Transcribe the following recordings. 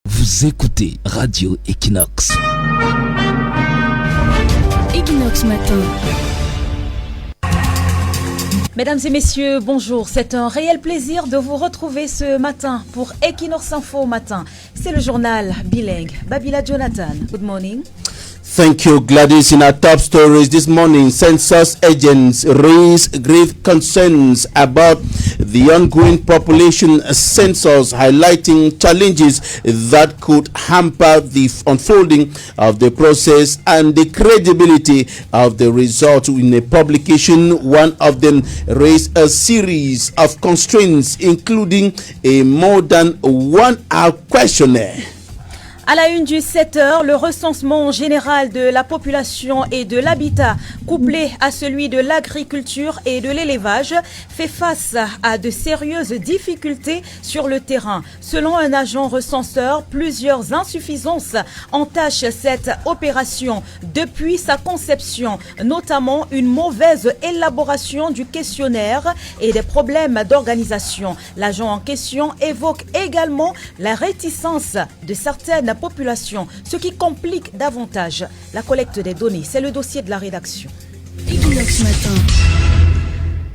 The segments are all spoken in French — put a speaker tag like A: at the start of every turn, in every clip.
A: Vous écoutez Radio Equinox.
B: Equinox Matin.
C: Mesdames et messieurs, bonjour. C'est un réel plaisir de vous retrouver ce matin pour Equinox Info Matin. C'est le journal bilingue. Babila Jonathan, good morning.
D: Thank you, Gladys. In our top stories this morning, census agents raise grave concerns about the ongoing population census, highlighting challenges that could hamper the unfolding of the process and the credibility of the result. In a publication, one of them raised a series of constraints, including a more than 1 hour questionnaire.
C: À la une du 7h, le recensement général de la population et de l'habitat, couplé à celui de l'agriculture et de l'élevage, fait face à de sérieuses difficultés sur le terrain. Selon un agent recenseur, plusieurs insuffisances entachent cette opération depuis sa conception, notamment une mauvaise élaboration du questionnaire et des problèmes d'organisation. L'agent en question évoque également la réticence de certaines population, ce qui complique davantage la collecte des données. C'est le dossier de la rédaction.
B: Equinox Matin.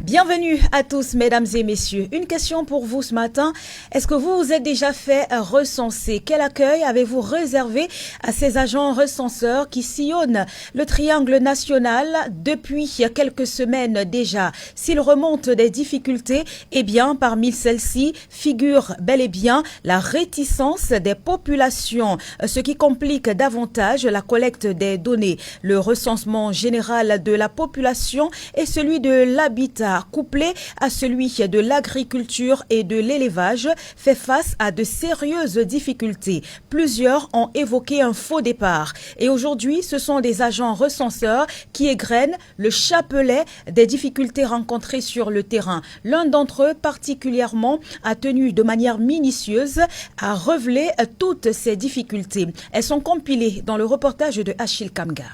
C: Bienvenue à tous, mesdames et messieurs. Une question pour vous ce matin. Est-ce que vous vous êtes déjà fait recenser? Quel accueil avez-vous réservé à ces agents recenseurs qui sillonnent le triangle national depuis quelques semaines déjà? S'ils remontent des difficultés, eh bien, parmi celles-ci figure bel et bien la réticence des populations, ce qui complique davantage la collecte des données. Le recensement général de la population et celui de l'habitat, couplé à celui de l'agriculture et de l'élevage, fait face à de sérieuses difficultés. Plusieurs ont évoqué un faux départ. Et aujourd'hui, ce sont des agents recenseurs qui égrènent le chapelet des difficultés rencontrées sur le terrain. L'un d'entre eux, particulièrement, a tenu de manière minutieuse à relever toutes ces difficultés. Elles sont compilées dans le reportage de Achille Kamga.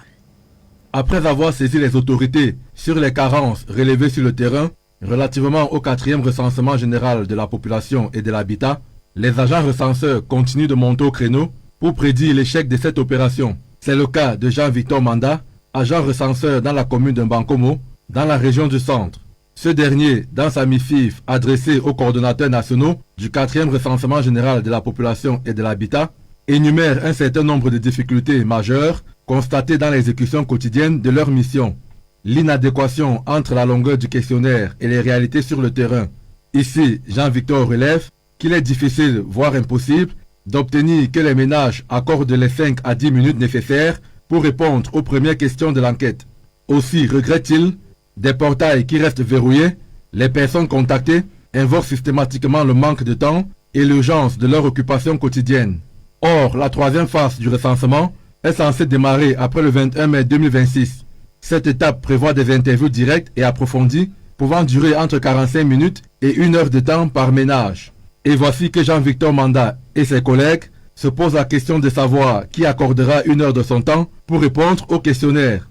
E: Après avoir saisi les autorités sur les carences relevées sur le terrain relativement au 4e recensement général de la population et de l'habitat, les agents recenseurs continuent de monter au créneau pour prédire l'échec de cette opération. C'est le cas de Jean-Victor Manda, agent recenseur dans la commune de Bankomo, dans la région du centre. Ce dernier, dans sa missive adressée aux coordonnateurs nationaux du 4e recensement général de la population et de l'habitat, énumère un certain nombre de difficultés majeures constatées dans l'exécution quotidienne de leur mission. L'inadéquation entre la longueur du questionnaire et les réalités sur le terrain. Ici, Jean-Victor relève qu'il est difficile, voire impossible, d'obtenir que les ménages accordent les 5 à 10 minutes nécessaires pour répondre aux premières questions de l'enquête. Aussi regrette-t-il des portails qui restent verrouillés, les personnes contactées invoquent systématiquement le manque de temps et l'urgence de leur occupation quotidienne. Or, la 3e phase du recensement est censée démarrer après le 21 mai 2026. Cette étape prévoit des interviews directes et approfondies pouvant durer entre 45 minutes et 1 heure de temps par ménage. Et voici que Jean-Victor Manda et ses collègues se posent la question de savoir qui accordera 1 heure de son temps pour répondre au questionnaire.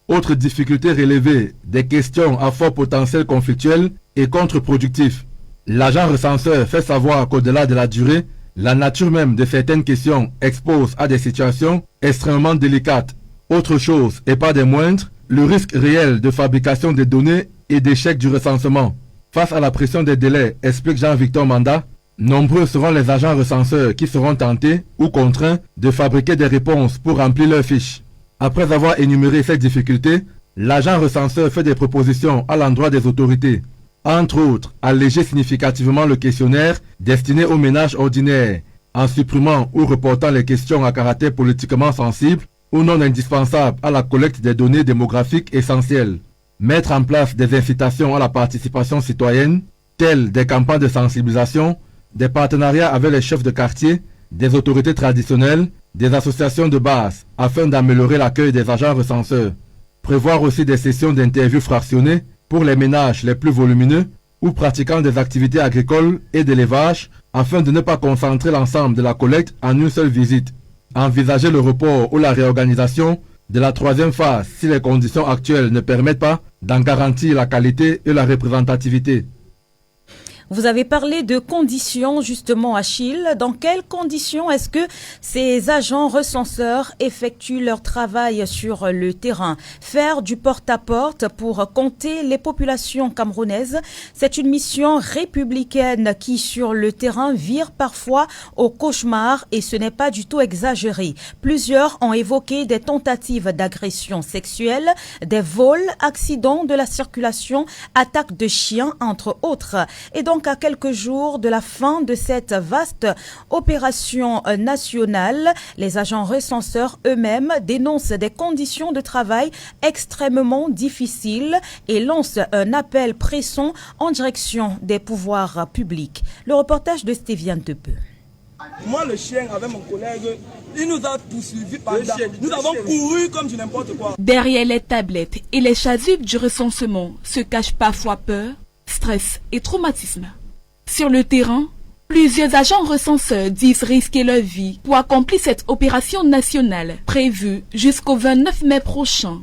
E: Autre difficulté relevée, des questions à fort potentiel conflictuel et contre-productif. L'agent recenseur fait savoir qu'au-delà de la durée, la nature même de certaines questions expose à des situations extrêmement délicates. Autre chose, et pas des moindres, le risque réel de fabrication des données et d'échec du recensement. Face à la pression des délais, explique Jean-Victor Manda, nombreux seront les agents recenseurs qui seront tentés ou contraints de fabriquer des réponses pour remplir leurs fiches. Après avoir énuméré ces difficultés, l'agent recenseur fait des propositions à l'endroit des autorités. Entre autres, alléger significativement le questionnaire destiné aux ménages ordinaires, en supprimant ou reportant les questions à caractère politiquement sensible ou non indispensables à la collecte des données démographiques essentielles. Mettre en place des incitations à la participation citoyenne, telles des campagnes de sensibilisation, des partenariats avec les chefs de quartier, des autorités traditionnelles, des associations de base, afin d'améliorer l'accueil des agents recenseurs. Prévoir aussi des sessions d'interviews fractionnées pour les ménages les plus volumineux ou pratiquant des activités agricoles et d'élevage afin de ne pas concentrer l'ensemble de la collecte en une seule visite. Envisager le report ou la réorganisation de la 3e phase si les conditions actuelles ne permettent pas d'en garantir la qualité et la représentativité.
C: Vous avez parlé de conditions justement, Achille. Dans quelles conditions est-ce que ces agents recenseurs effectuent leur travail sur le terrain? Faire du porte-à-porte pour compter les populations camerounaises, c'est une mission républicaine qui sur le terrain vire parfois au cauchemar et ce n'est pas du tout exagéré. Plusieurs ont évoqué des tentatives d'agression sexuelle, des vols, accidents de la circulation, attaques de chiens, entre autres. Et donc, à quelques jours de la fin de cette vaste opération nationale, les agents recenseurs eux-mêmes dénoncent des conditions de travail extrêmement difficiles et lancent un appel pressant en direction des pouvoirs publics. Le reportage de Stéviane Tepeu.
F: Moi, le chien, avec mon collègue, il nous a poursuivis pendant. Nous avons couru comme du n'importe quoi.
G: Derrière les tablettes et les chasubles du recensement se cachent parfois peur, stress et traumatisme. Sur le terrain, plusieurs agents recenseurs disent risquer leur vie pour accomplir cette opération nationale prévue jusqu'au 29 mai prochain.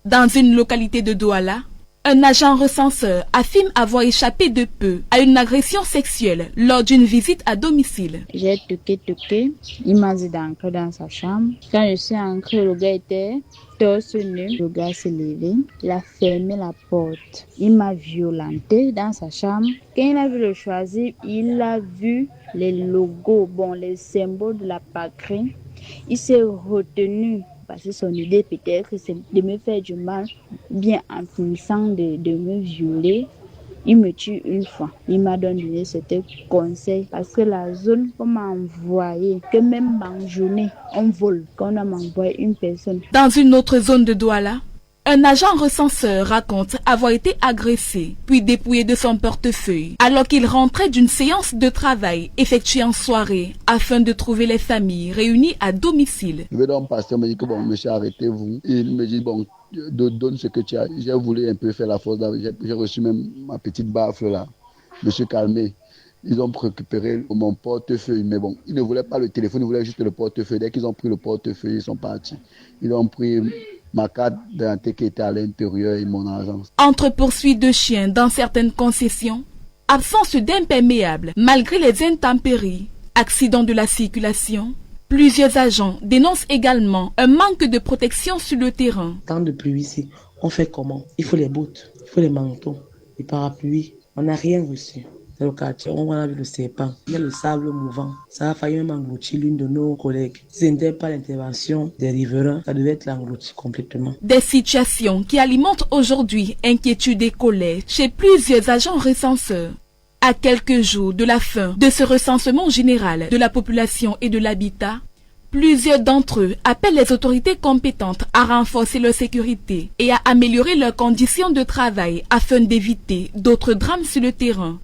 G: Dans une localité de Douala, un agent recenseur affirme avoir échappé de peu à une agression sexuelle lors d'une visite à domicile.
H: J'ai toqué, il m'a dit d'entrer dans sa chambre. Quand je suis entrée, le gars était torse nu. Le gars s'est levé, il a fermé la porte. Il m'a violenté dans sa chambre. Quand il a vu le choisir, il a vu les logos, les symboles de la patrie. Il s'est retenu. Parce que son idée peut-être c'est de me faire du mal, bien en finissant de me violer. Il me tue une fois. Il m'a donné certains conseils parce que la zone qu'on m'a envoyé, que même en journée, on vole quand on m'a envoyé une personne.
G: Dans une autre zone de Douala, un agent recenseur raconte avoir été agressé, puis dépouillé de son portefeuille, alors qu'il rentrait d'une séance de travail effectuée en soirée afin de trouver les familles réunies à domicile.
I: Je vais donc pasteur me dit que monsieur, arrêtez-vous. Il me dit donne ce que tu as. J'ai voulu un peu faire la force. J'ai reçu même ma petite baffle là. Monsieur calmé. Ils ont récupéré mon portefeuille, mais ils ne voulaient pas le téléphone, ils voulaient juste le portefeuille. Dès qu'ils ont pris le portefeuille, ils sont partis. Ils ont pris ma carte d'identité qui était à l'intérieur et mon argent.
G: Entre poursuites de chiens dans certaines concessions, absence d'imperméables malgré les intempéries, accidents de la circulation, plusieurs agents dénoncent également un manque de protection sur le terrain.
J: Temps de pluie ici, on fait comment? Il faut les bottes, il faut les manteaux, les parapluies. On n'a rien reçu. Dans le quartier, on a vu le serpent. Il y a le sable mouvant. Ça a failli même engloutir l'une de nos collègues. Si ce n'était pas l'intervention des riverains, ça devait être englouti complètement.
G: Des situations qui alimentent aujourd'hui inquiétude et colère chez plusieurs agents recenseurs. À quelques jours de la fin de ce recensement général de la population et de l'habitat, plusieurs d'entre eux appellent les autorités compétentes à renforcer leur sécurité et à améliorer leurs conditions de travail afin d'éviter d'autres drames sur le terrain.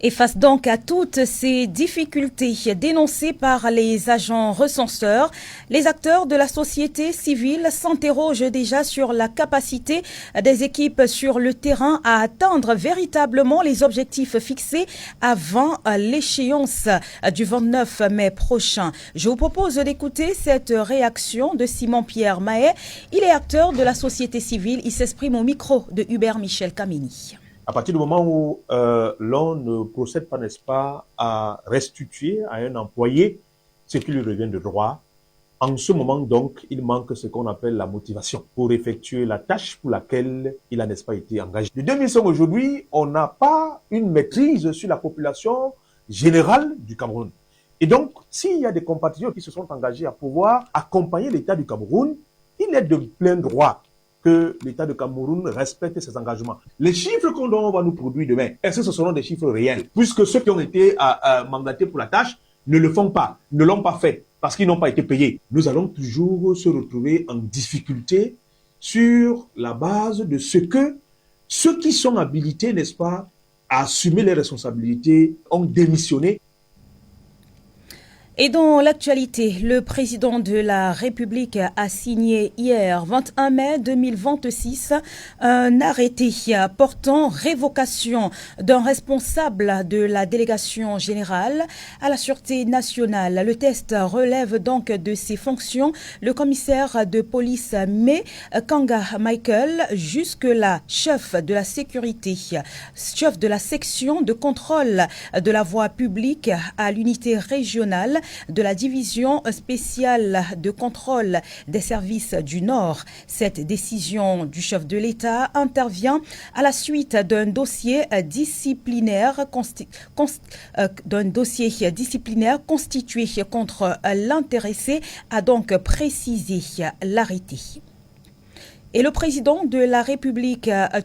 C: Et face donc à toutes ces difficultés dénoncées par les agents recenseurs, les acteurs de la société civile s'interrogent déjà sur la capacité des équipes sur le terrain à atteindre véritablement les objectifs fixés avant l'échéance du 29 mai prochain. Je vous propose d'écouter cette réaction de Simon-Pierre Mahé. Il est acteur de la société civile. Il s'exprime au micro de Hubert Michel Kamini.
K: À partir du moment où l'on ne procède pas, n'est-ce pas, à restituer à un employé ce qui lui revient de droit, en ce moment donc, il manque ce qu'on appelle la motivation pour effectuer la tâche pour laquelle il a, n'est-ce pas, été engagé. De 2005 aujourd'hui, on n'a pas une maîtrise sur la population générale du Cameroun. Et donc, s'il y a des compatriotes qui se sont engagés à pouvoir accompagner l'État du Cameroun, il est de plein droit que l'État de Cameroun respecte ses engagements. Les chiffres qu'on va nous produire demain, est-ce que ce seront des chiffres réels? Puisque ceux qui ont été mandatés pour la tâche ne le font pas, ne l'ont pas fait, parce qu'ils n'ont pas été payés. Nous allons toujours se retrouver en difficulté sur la base de ce que ceux qui sont habilités, n'est-ce pas, à assumer les responsabilités ont démissionné.
C: Et dans l'actualité, le président de la République a signé hier, 21 mai 2026, un arrêté portant révocation d'un responsable de la délégation générale à la Sûreté nationale. Le test relève donc de ses fonctions le commissaire de police May Kanga Michael, jusque-là chef de la sécurité, chef de la section de contrôle de la voie publique à l'unité régionale de la division spéciale de contrôle des services du Nord. Cette décision du chef de l'État intervient à la suite d'un dossier disciplinaire constitué contre l'intéressé, a donc précisé l'arrêté. Et le président de la République a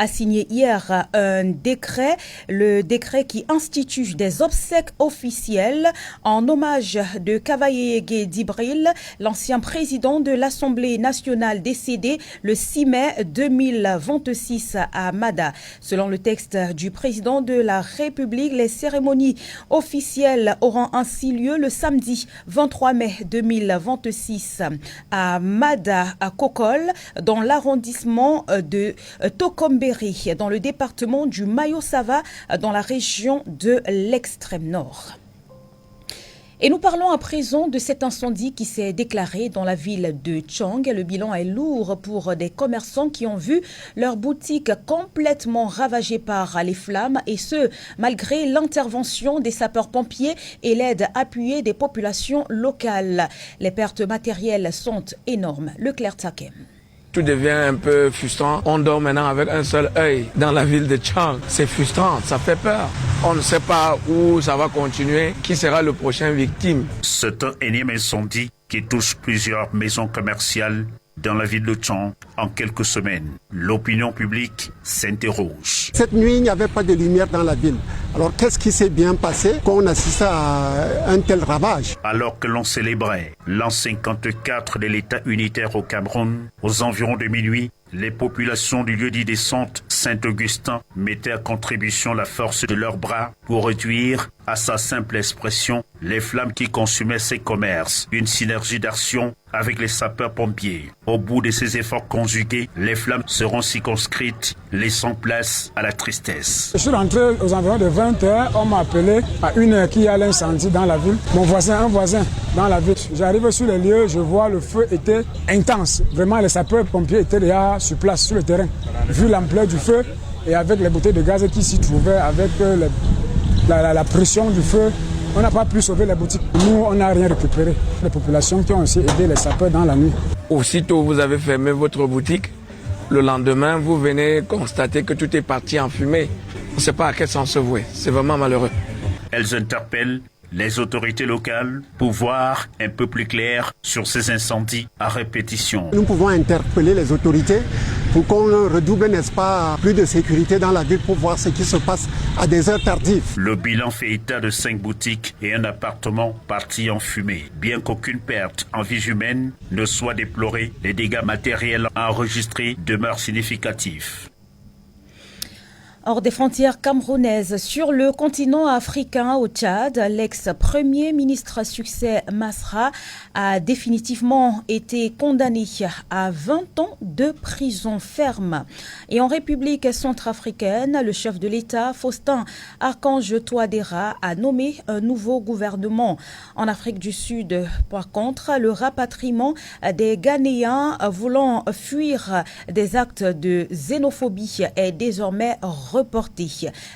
C: signé hier un décret, le décret qui institue des obsèques officielles en hommage de Kavaye Dibril, l'ancien président de l'Assemblée nationale décédé le 6 mai 2026 à Mada. Selon le texte du président de la République, les cérémonies officielles auront ainsi lieu le samedi 23 mai 2026 à Mada, à Kokol, dans l'arrondissement de Tokomberi, dans le département du Mayo-Sava, dans la région de l'extrême nord. Et nous parlons à présent de cet incendie qui s'est déclaré dans la ville de Chang. Le bilan est lourd pour des commerçants qui ont vu leur boutique complètement ravagée par les flammes, et ce, malgré l'intervention des sapeurs-pompiers et l'aide appuyée des populations locales. Les pertes matérielles sont énormes. Leclerc Takem.
L: Tout devient un peu frustrant. On dort maintenant avec un seul œil dans la ville de Chang. C'est frustrant, ça fait peur. On ne sait pas où ça va continuer, qui sera le prochain victime.
M: C'est un énième incendie qui touche plusieurs maisons commerciales dans la ville de Chang en quelques semaines. L'opinion publique s'interroge.
N: Cette nuit, il n'y avait pas de lumière dans la ville. Alors qu'est-ce qui s'est bien passé qu'on assiste à un tel ravage?
M: Alors que l'on célébrait l'an 54 de l'État unitaire au Cameroun, aux environs de minuit, les populations du lieu-dit descente Saint-Augustin mettaient à contribution la force de leurs bras pour réduire à sa simple expression les flammes qui consumaient ces commerces. Une synergie d'action avec les sapeurs-pompiers. Au bout de ces efforts conjugués, les flammes seront circonscrites, laissant place à la tristesse.
O: Je suis rentré aux environs de 20h, on m'a appelé à 1h qu'il y a l'incendie dans la ville. Un voisin dans la ville. J'arrive sur les lieux, je vois le feu était intense. Vraiment, les sapeurs-pompiers étaient déjà sur place, sur le terrain. Vu l'ampleur du feu et avec les bouteilles de gaz qui s'y trouvaient, avec la pression du feu, on n'a pas pu sauver les boutiques. Nous, on n'a rien récupéré. Les populations qui ont aussi aidé les sapeurs dans la nuit.
L: Aussitôt, vous avez fermé votre boutique. Le lendemain, vous venez constater que tout est parti en fumée. On ne sait pas à quel sens se vouer. C'est vraiment malheureux.
M: Elles interpellent les autorités locales pour voir un peu plus clair sur ces incendies à répétition.
N: Nous pouvons interpeller les autorités pour qu'on redouble, n'est-ce pas, plus de sécurité dans la ville pour voir ce qui se passe à des heures tardives.
M: Le bilan fait état de 5 boutiques et un appartement partis en fumée. Bien qu'aucune perte en vie humaine ne soit déplorée, les dégâts matériels enregistrés demeurent significatifs.
C: Hors des frontières camerounaises, sur le continent africain, au Tchad, l'ex-premier ministre à succès Masra a définitivement été condamné à 20 ans de prison ferme. Et en République centrafricaine, le chef de l'État, Faustin Archange Touadéra, a nommé un nouveau gouvernement. En Afrique du Sud, par contre, le rapatriement des Ghanéens voulant fuir des actes de xénophobie est désormais reporté.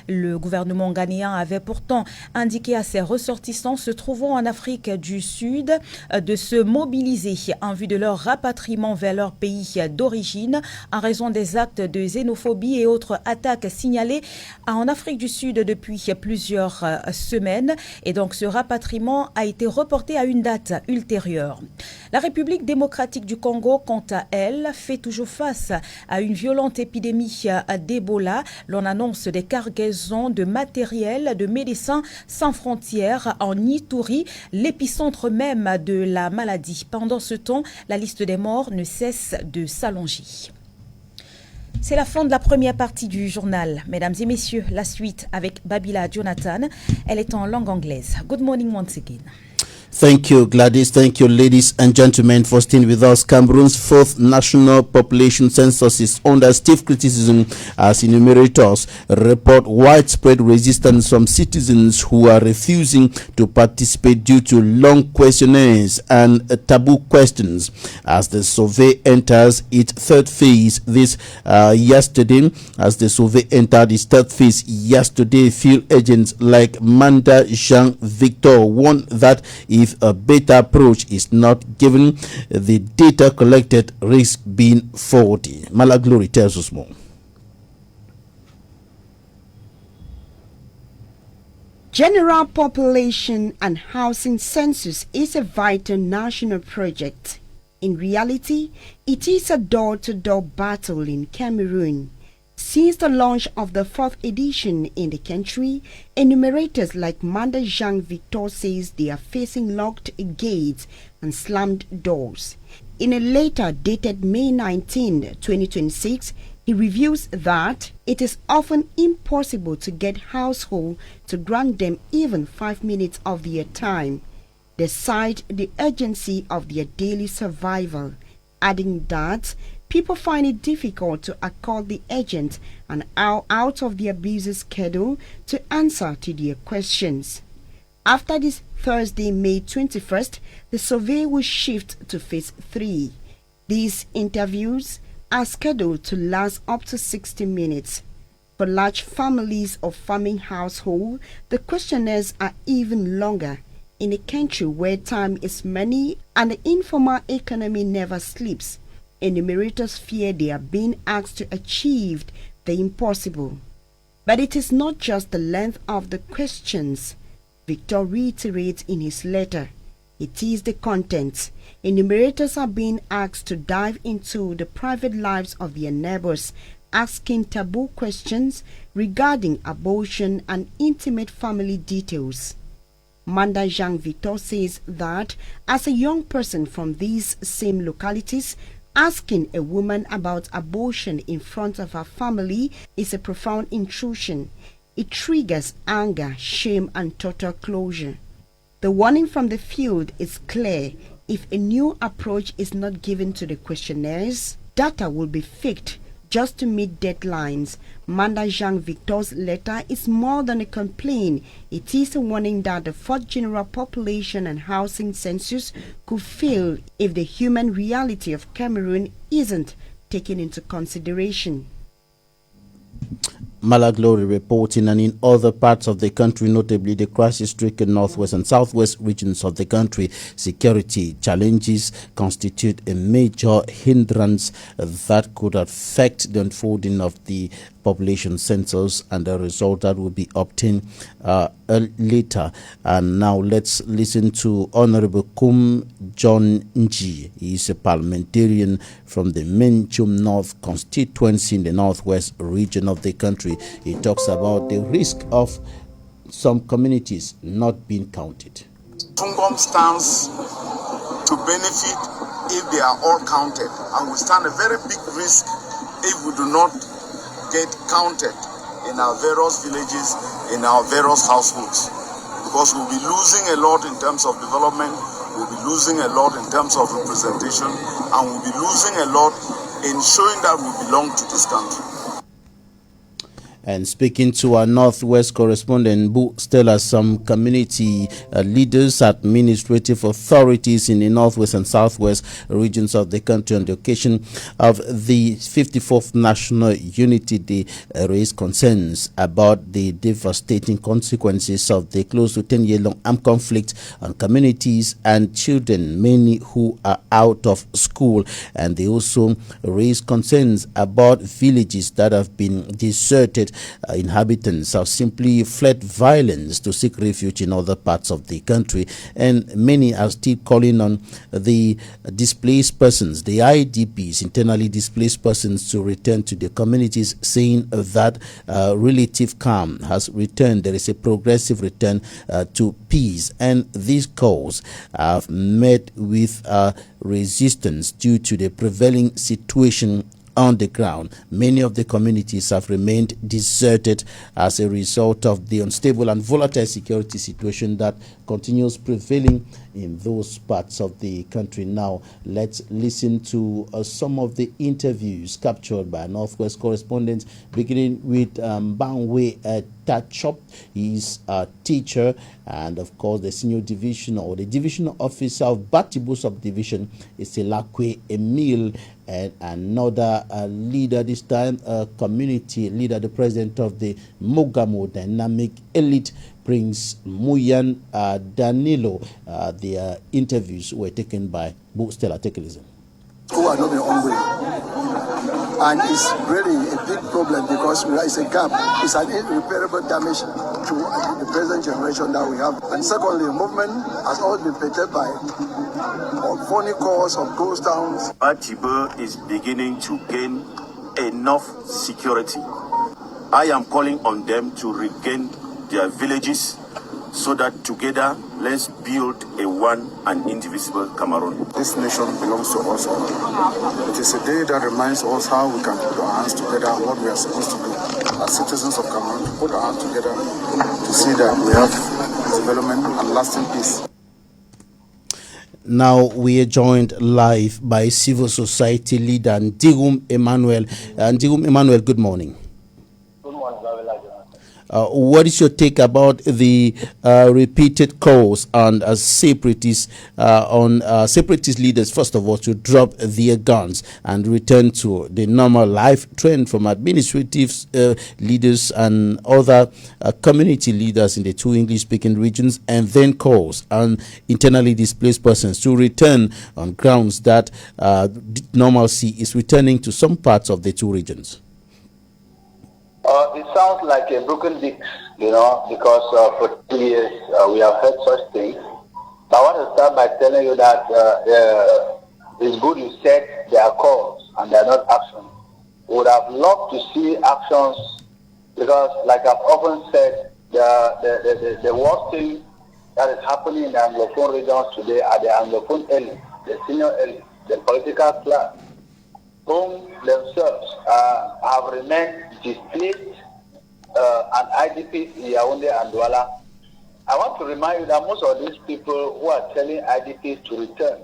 C: Le gouvernement ghanéen avait pourtant indiqué à ses ressortissants se trouvant en Afrique du Sud de se mobiliser en vue de leur rapatriement vers leur pays d'origine en raison des actes de xénophobie et autres attaques signalées en Afrique du Sud depuis plusieurs semaines. Et donc ce rapatriement a été reporté à une date ultérieure. La République démocratique du Congo, quant à elle, fait toujours face à une violente épidémie d'Ebola. L'on annonce des cargaisons de matériel de Médecins sans frontières en Ituri, l'épicentre même de la maladie. Pendant ce temps, la liste des morts ne cesse de s'allonger. C'est la fin de la première partie du journal. Mesdames et messieurs, la suite avec Babila Jonathan. Elle est en langue anglaise. Good morning once again.
D: Thank you, Gladys. Thank you, ladies and gentlemen, for staying with us. Cameroon's fourth national population census is under stiff criticism as enumerators report widespread resistance from citizens who are refusing to participate due to long questionnaires and taboo questions. As the survey enters its third phase yesterday, field agents like Manda Jean Victor warned that if a better approach is not given, the data collected risks being faulty. Malaglory tells us more.
P: General Population and Housing Census is a vital national project. In reality, it is a door-to-door battle in Cameroon. Since the launch of the fourth edition in the country, enumerators like Manda Jean Victor says they are facing locked gates and slammed doors. In a letter dated May 19, 2026, he reveals that it is often impossible to get households to grant them even 5 minutes of their time. They cite the urgency of their daily survival, adding that people find it difficult to accord the agent an hour out of their busy schedule to answer to their questions. After this Thursday, May 21st, the survey will shift to phase 3. These interviews are scheduled to last up to 60 minutes. For large families of farming households, the questionnaires are even longer. In a country where time is money and the informal economy never sleeps, enumerators fear they are being asked to achieve the impossible. But it is not just the length of the questions. Victor reiterates in his letter. It is the content. Enumerators are being asked to dive into the private lives of their neighbors, asking taboo questions regarding abortion and intimate family details. Manda Jean Victor says that as a young person from these same localities, asking a woman about abortion in front of her family is a profound intrusion. It triggers anger, shame, and total closure. The warning from the field is clear. If a new approach is not given to the questionnaires, data will be faked just to meet deadlines. Manda Jean Victor's letter is more than a complaint. It is a warning that the fourth general population and housing census could fail if the human reality of Cameroon isn't taken into consideration.
D: Malaglory reporting, and in other parts of the country, notably the crisis-stricken northwest and southwest regions of the country, security challenges constitute a major hindrance that could affect the unfolding of the population census and the result that will be obtained later. And now let's listen to Honorable Kum John Nji. He is a parliamentarian from the Menchum North constituency in the northwest region of the country. He talks about the risk of some communities not being counted.
Q: Tungom stands to benefit if they are all counted, and we stand a very big risk if we do not get counted in our various villages, in our various households, because we'll be losing a lot in terms of development, we'll be losing a lot in terms of representation, and we'll be losing a lot in showing that we belong to this country.
D: And speaking to our Northwest correspondent, Bu Stella, some community leaders, administrative authorities in the Northwest and Southwest regions of the country on the occasion of the 54th National Unity Day raised concerns about the devastating consequences of the close to 10-year-long armed conflict on communities and children, many who are out of school. And they also raised concerns about villages that have been deserted. Inhabitants have simply fled violence to seek refuge in other parts of the country, and many are still calling on the displaced persons, the IDPs, internally displaced persons, to return to the communities, saying that relative calm has returned. There is a progressive return to peace, and these calls have met with resistance due to the prevailing situation on the ground. Many of the communities have remained deserted as a result of the unstable and volatile security situation that continues prevailing in those parts of the country. Now, let's listen to some of the interviews captured by Northwest correspondents, beginning with Bangwe Tachop. He's a teacher and, of course, the senior division or the division officer of Batibu subdivision is Elakwe Emil, and another leader, this time a community leader, the president of the Mogamo Dynamic Elite, Prince Muyan Danilo. Their interviews were taken by Bo Stella. Take a listen.
R: Who are not hungry, and it's really a big problem because it's a gap, it's an irreparable damage to the present generation that we have. And secondly, the movement has always been painted by phony calls of ghost towns.
S: Batibu is beginning to gain enough security. I am calling on them to regain their villages so that together let's build a one and indivisible Cameroon.
R: This nation belongs to us all. It is a day that reminds us how we can put our hands together and what we are supposed to do as citizens of Cameroon, to put our hands together to see that we have development and lasting peace.
D: Now we are joined live by civil society leader Ndigum Emmanuel. Ndigum Emmanuel, good morning.
T: Good morning, Babylon.
D: What is your take about the repeated calls on separatist leaders, first of all, to drop their guns and return to the normal life trend from administrative leaders and other community leaders in the two English-speaking regions, and then calls on internally displaced persons to return on grounds that normalcy is returning to some parts of the two regions?
T: It sounds like a broken disc, because for 2 years we have heard such things. But I want to start by telling you that it's good you said they are calls and they are not actions. We would have loved to see actions because, like I've often said, the worst thing that is happening in the Anglophone regions today are the Anglophone elite, the senior elite, the political class, whom themselves have remained displaced and IDPs in Yaoundé and Douala. I want to remind you that most of these people who are telling IDPs to return,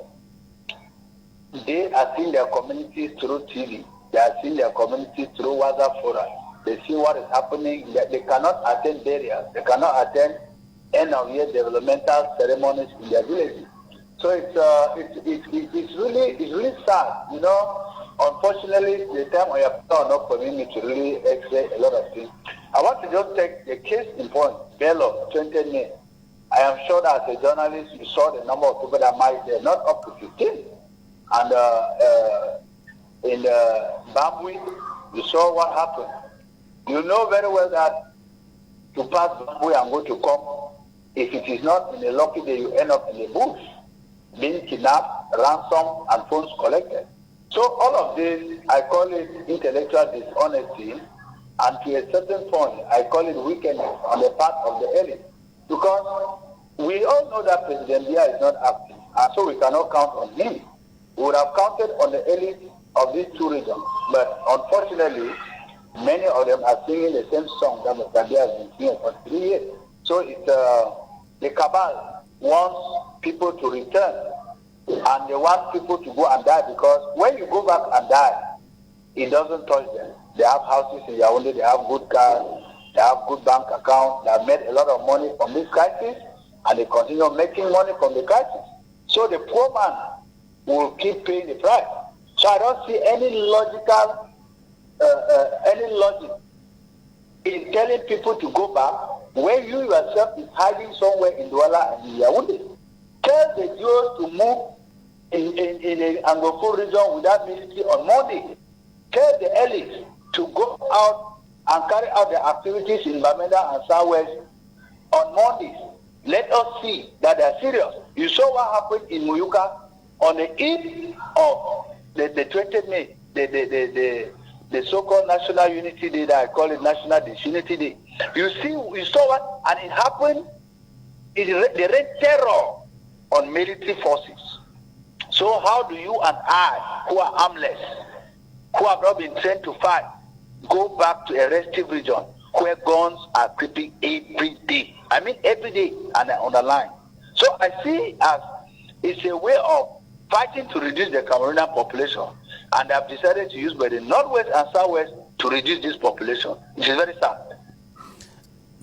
T: they are seeing their communities through TV. They are seeing their communities through WhatsApp forums. They see what is happening. They cannot attend burials. They cannot attend end-of-year developmental ceremonies in their villages. So it's really sad, Unfortunately, the time I have not permitted me to really explain a lot of things. I want to just take a case in point, Bello, 20 May. I am sure that as a journalist, you saw the number of people that might there, not up to 15. And in Bambui, you saw what happened. You know very well that to pass Bambui and go to Kom, if it is not in a lucky day, you end up in the bush, being kidnapped, ransomed, and phones collected. So all of this, I call it intellectual dishonesty, and to a certain point, I call it wickedness on the part of the elite. Because we all know that President Biya is not active, and so we cannot count on him. We would have counted on the elite of these two regions, but unfortunately, many of them are singing the same song that Mr. Biya has been singing for 3 years. So it's the cabal wants people to return. And they want people to go and die because when you go back and die, it doesn't touch them. They have houses in Yaoundé, they have good cars, they have good bank accounts, they have made a lot of money from this crisis, and they continue making money from the crisis. So the poor man will keep paying the price. So I don't see any logic in telling people to go back when you yourself is hiding somewhere in Douala and in Yaoundé. Tell the Jews to move in the Anglophone region without ministry on Monday. Tell the elites to go out and carry out their activities in Bamenda and Southwest on Mondays. Let us see that they are serious. You saw what happened in Muyuka on the eve of the 20th May, the so-called National Unity Day that I call it National Disunity Day. You saw what, and it happened. They rained terror on military forces. So how do you and I, who are armless, who have not been trained to fight go back to a restive region where guns are creeping every day. I mean every day and on the line. So I see as it's a way of fighting to reduce the Cameroonian population, and I've decided to use by the northwest and southwest to reduce this population, which is very sad.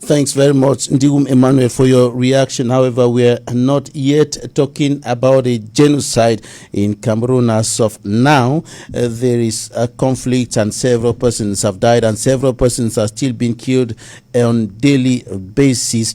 D: Thanks very much, Ndigum Emmanuel, for your reaction. However, we are not yet talking about a genocide in Cameroon as of now. There is a conflict and several persons have died and several persons are still being killed on daily basis.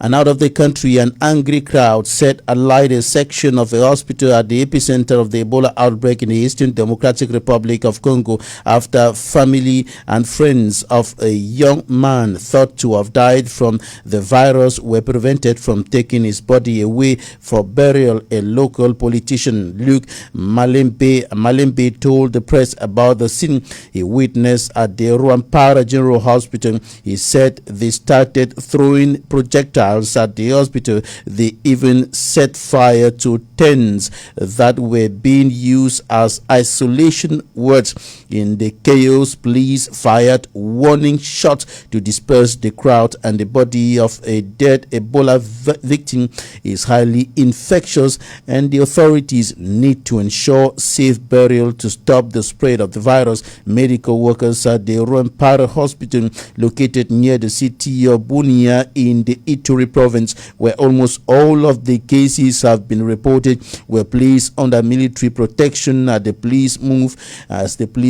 D: And out of the country, an angry crowd set alight a section of a hospital at the epicenter of the Ebola outbreak in the Eastern Democratic Republic of Congo after family and friends of a young man thought to have died from the virus were prevented from taking his body away for burial. A local politician, Luc Malembe, told the press about the scene he witnessed at the Rwampara General Hospital. He said they started throwing projectiles at the hospital. They even set fire to tents that were being used as isolation wards. In the chaos, police fired warning shots to disperse the crowd, and the body of a dead Ebola victim is highly infectious, and the authorities need to ensure safe burial to stop the spread of the virus. Medical workers at the Rwampara Hospital, located near the city of Bunia in the Ituri province, where almost all of the cases have been reported, were placed under military protection as the police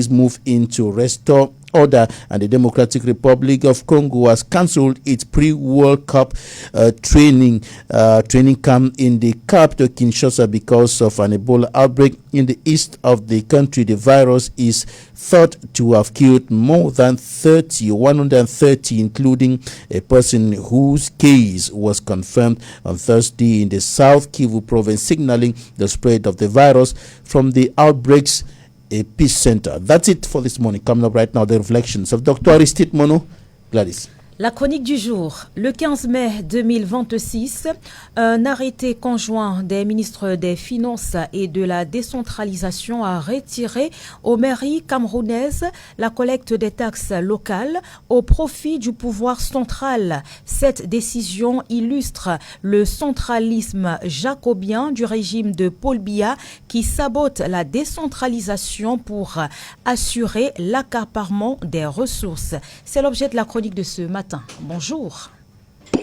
D: move into restore order. And the Democratic Republic of Congo has cancelled its pre-World Cup training camp in the capital Kinshasa because of an Ebola outbreak in the east of the country. The virus is thought to have killed more than 130, including a person whose case was confirmed on Thursday in the South Kivu province, signaling the spread of the virus from the outbreaks epicenter. That's it for this morning. Coming up right now, the reflections of Dr. Aristide Mono. Gladys.
C: La chronique du jour. Le 15 mai 2026, un arrêté conjoint des ministres des Finances et de la décentralisation a retiré aux mairies camerounaises la collecte des taxes locales au profit du pouvoir central. Cette décision illustre le centralisme jacobien du régime de Paul Biya qui sabote la décentralisation pour assurer l'accaparement des ressources. C'est l'objet de la chronique de ce matin. Bonjour.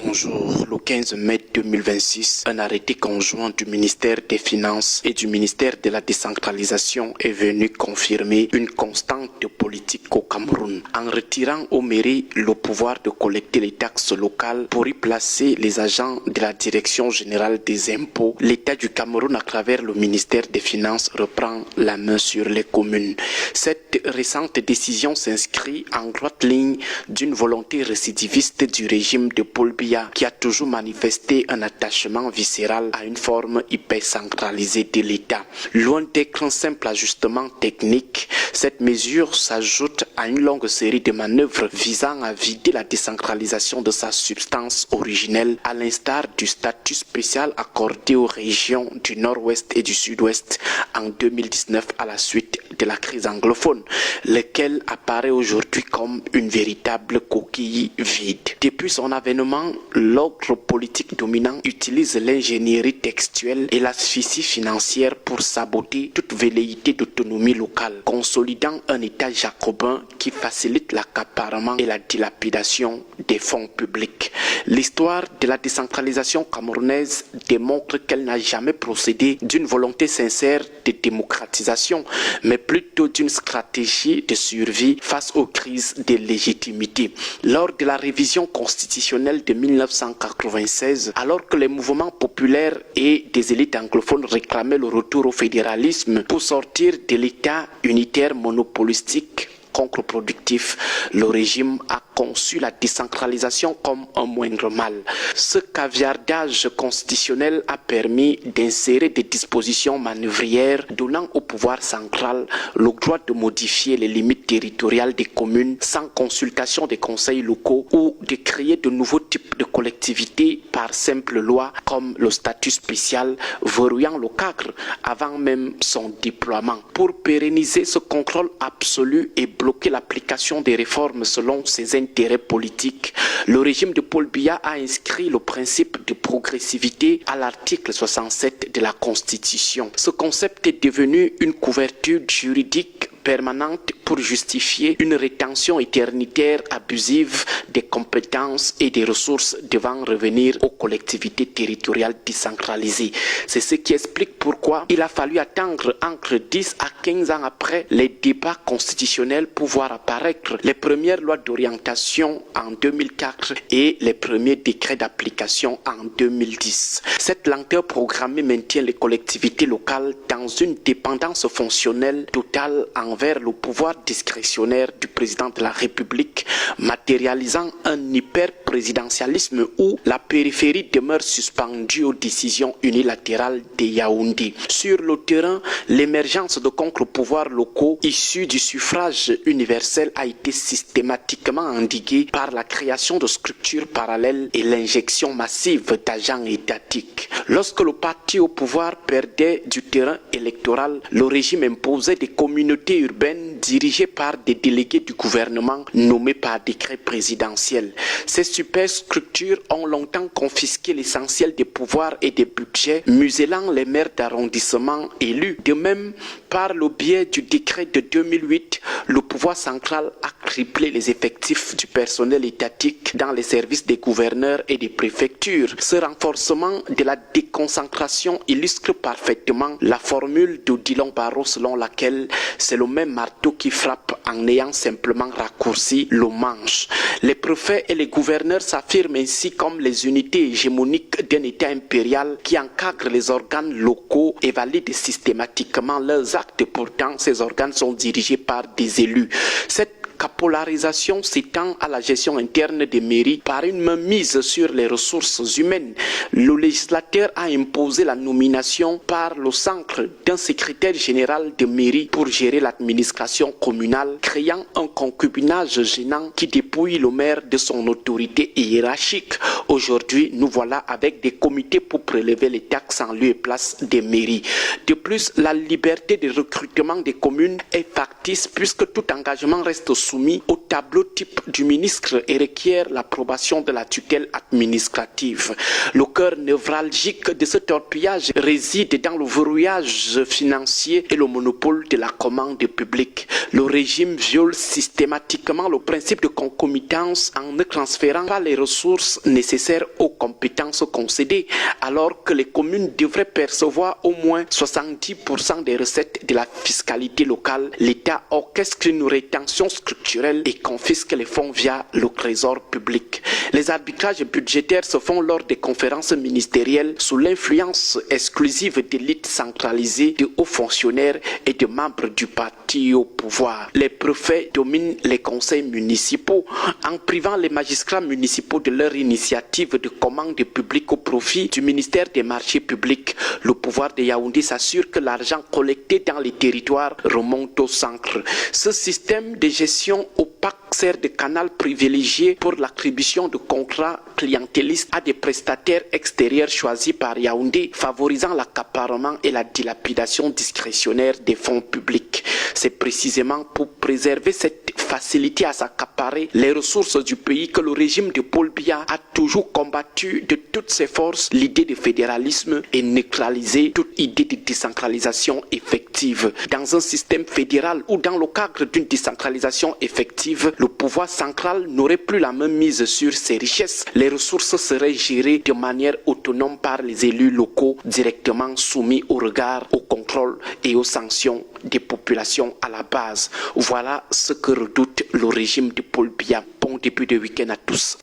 U: Bonjour. Le 15 mai 2026, un arrêté conjoint du ministère des Finances et du ministère de la décentralisation est venu confirmer une constante politique au Cameroun. En retirant aux mairies le pouvoir de collecter les taxes locales pour y placer les agents de la Direction générale des impôts, l'État du Cameroun, à travers le ministère des Finances, reprend la main sur les communes. Cette récente décision s'inscrit en droite ligne d'une volonté récidiviste du régime de Paul Biya, qui a toujours manifesté un attachement viscéral à une forme hyper centralisée de l'État. Loin d'être un simple ajustement technique, cette mesure s'ajoute à une longue série de manœuvres visant à vider la décentralisation de sa substance originelle, à l'instar du statut spécial accordé aux régions du Nord-Ouest et du Sud-Ouest en 2019 à la suite de la crise anglophone, lequel apparaît aujourd'hui comme une véritable coquille vide. Depuis son avènement, l'ordre politique dominant utilise l'ingénierie textuelle et l'asphyxie financière pour saboter toute velléité d'autonomie locale, consolidant un État jacobin qui facilite l'accaparement et la dilapidation des fonds publics. L'histoire de la décentralisation camerounaise démontre qu'elle n'a jamais procédé d'une volonté sincère de démocratisation, mais plutôt d'une stratégie de survie face aux crises de légitimité. Lors de la révision constitutionnelle de 1996, alors que les mouvements populaires et des élites anglophones réclamaient le retour au fédéralisme pour sortir de l'État unitaire monopolistique contre-productif, le régime a conçu la décentralisation comme un moindre mal. Ce caviardage constitutionnel a permis d'insérer des dispositions manœuvrières donnant au pouvoir central le droit de modifier les limites territoriales des communes sans consultation des conseils locaux ou de créer de nouveaux types de collectivités par simple loi comme le statut spécial verrouillant le cadre avant même son déploiement. Pour pérenniser ce contrôle absolu et bloquer l'application des réformes selon ses intérêts politiques, le régime de Paul Biya a inscrit le principe de progressivité à l'article 67 de la Constitution. Ce concept est devenu une couverture juridique permanente pour justifier une rétention éternitaire abusive des compétences et des ressources devant revenir aux collectivités territoriales décentralisées. C'est ce qui explique pourquoi il a fallu attendre entre 10 à 15 ans après les débats constitutionnels pour voir apparaître les premières lois d'orientation en 2004 et les premiers décrets d'application en 2010. Cette lenteur programmée maintient les collectivités locales dans une dépendance fonctionnelle totale envers le pouvoir discrétionnaire du président de la République, matérialisant un hyper-présidentialisme où la périphérie demeure suspendue aux décisions unilatérales de Yaoundé. Sur le terrain, l'émergence de contre-pouvoirs locaux issus du suffrage universel a été systématiquement endiguée par la création de structures parallèles et l'injection massive d'agents étatiques. Lorsque le parti au pouvoir perdait du terrain électoral, le régime imposait des communautés urbaines dirigées par des délégués du gouvernement nommés par décret présidentiel. Ces superstructures ont longtemps confisqué l'essentiel des pouvoirs et des budgets, muselant les maires d'arrondissement élus. De même, par le biais du décret de 2008, le pouvoir central a triplé les effectifs du personnel étatique dans les services des gouverneurs et des préfectures. Ce renforcement de la déconcentration illustre parfaitement la formule d'Odilon Barrot selon laquelle c'est le même marteau qui frappe en ayant simplement raccourci le manche. Les préfets et les gouverneurs s'affirment ainsi comme les unités hégémoniques d'un État impérial qui encadre les organes locaux et valide systématiquement leurs actes. Pourtant, ces organes sont dirigés par des élus. Cette capolarisation s'étend à la gestion interne des mairies par une mainmise sur les ressources humaines. Le législateur a imposé la nomination par le centre d'un secrétaire général de mairie pour gérer l'administration communale, créant un concubinage gênant qui dépouille le maire de son autorité hiérarchique. Aujourd'hui, nous voilà avec des comités pour prélever les taxes en lieu et place des mairies. De plus, la liberté de recrutement des communes est factice puisque tout engagement reste soumis au tableau type du ministre et requiert l'approbation de la tutelle administrative. Le cœur névralgique de ce torpillage réside dans le verrouillage financier et le monopole de la commande publique. Le régime viole systématiquement le principe de concomitance en ne transférant pas les ressources nécessaires aux compétences concédées, alors que les communes devraient percevoir au moins 70% des recettes de la fiscalité locale. L'État orchestre une rétention structurelle et confisque les fonds via le trésor public. Les arbitrages budgétaires se font lors des conférences ministérielles sous l'influence exclusive d'élites centralisées, de hauts fonctionnaires et de membres du parti au pouvoir. Les préfets dominent les conseils municipaux en privant les magistrats municipaux de leur initiative de commande publique au profit du ministère des marchés publics. Le pouvoir de Yaoundé s'assure que l'argent collecté dans les territoires remonte au centre. Ce système de gestion opaque sert de canal privilégié pour l'attribution de contrats clientélistes à des prestataires extérieurs choisis par Yaoundé, favorisant l'accaparement et la dilapidation discrétionnaire des fonds publics. C'est précisément pour préserver cette facilité à s'accaparer les ressources du pays que le régime de Paul Biya a toujours combattu de toutes ses forces l'idée de fédéralisme et neutralisé toute idée de décentralisation effective. Dans un système fédéral ou dans le cadre d'une décentralisation effective, le pouvoir central n'aurait plus la même mise sur ses richesses. Les ressources seraient gérées de manière autonome par les élus locaux, directement soumis au regard, au contrôle et aux sanctions des populations à la base. Voilà ce que redoute le régime de Paul Biya. Bon début de week-end à tous.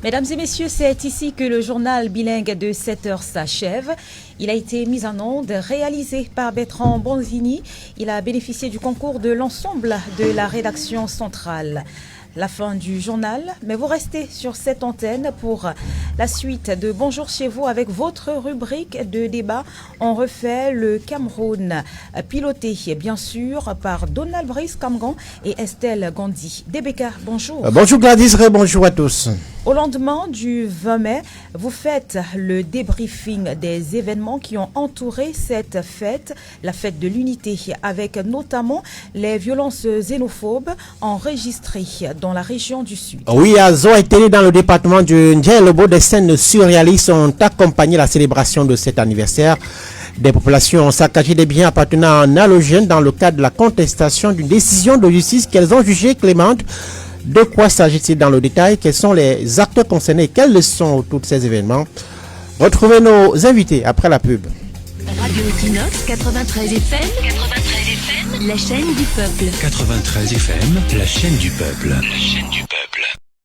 C: Mesdames et messieurs, c'est ici que le journal bilingue de 7h s'achève. Il a été mis en onde, réalisé par Bertrand Bonzini. Il a bénéficié du concours de l'ensemble de la rédaction centrale. La fin du journal, mais vous restez sur cette antenne pour la suite de Bonjour chez vous avec votre rubrique de débat. On refait le Cameroun, piloté bien sûr par Donald Brice Kamgan et Estelle Gandhi. DBK, bonjour.
A: Bonjour Gladys, bonjour à tous.
C: Au lendemain du 20 mai, vous faites le débriefing des événements qui ont entouré cette fête, la fête de l'unité, avec notamment les violences xénophobes enregistrées dans la région du Sud.
A: Oui, à Zoétélé, dans le département du Ndjélebo, des scènes surréalistes ont accompagné la célébration de cet anniversaire. Des populations ont saccagé des biens appartenant à un halogène dans le cadre de la contestation d'une décision de justice qu'elles ont jugée clémente. De quoi s'agit-il dans le détail? Quels sont les acteurs concernés? Quelles leçons tous ces événements? Retrouvez nos invités après la pub.
V: Radio Equinox 93 FM, la chaîne du peuple.
W: 93 FM, la chaîne du peuple. La chaîne du peuple.